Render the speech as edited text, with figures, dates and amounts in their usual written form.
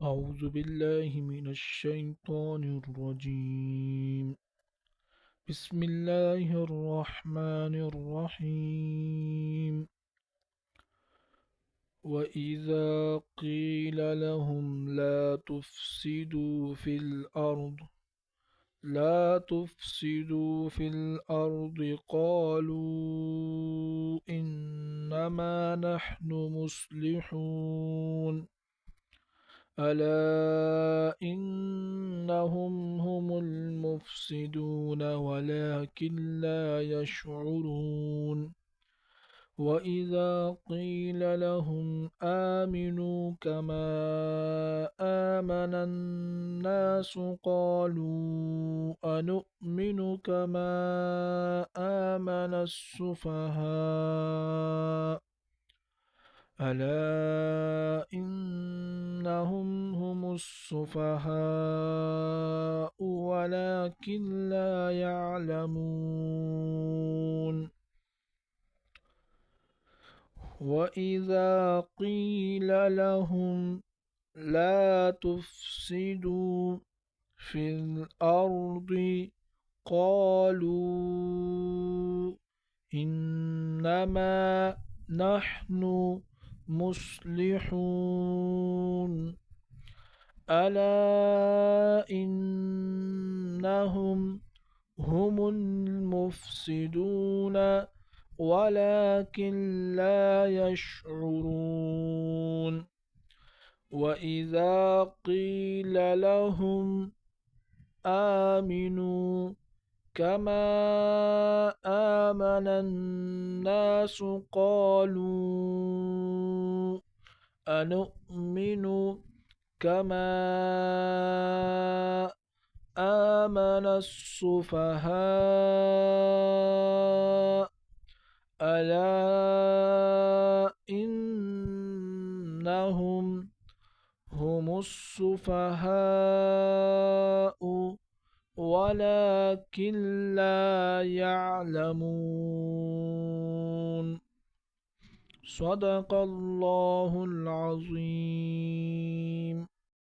أعوذ بالله من الشيطان الرجيم. بسم الله الرحمن الرحيم. وإذا قيل لهم لا تفسدوا في الأرض قالوا إنما نحن مصلحون. ألا إنهم هم المفسدون ولكن لا يشعرون. وإذا قيل لهم آمنوا كما آمن الناس قالوا أنؤمن كما آمن السفهاء. ألا إنهم هم السفهاء ولكن لا يعلمون. وإذا قيل لهم لا تفسدوا في الأرض قالوا إنما نحن مصلحون. ألا إنهم هم المفسدون ولكن لا يشعرون. وإذا قيل لهم آمنوا كما آمن الناس قالوا أنؤمن كما آمن السفهاء. ألا إنهم هم السفهاء ولكن لا يعلمون. صدق الله العظيم.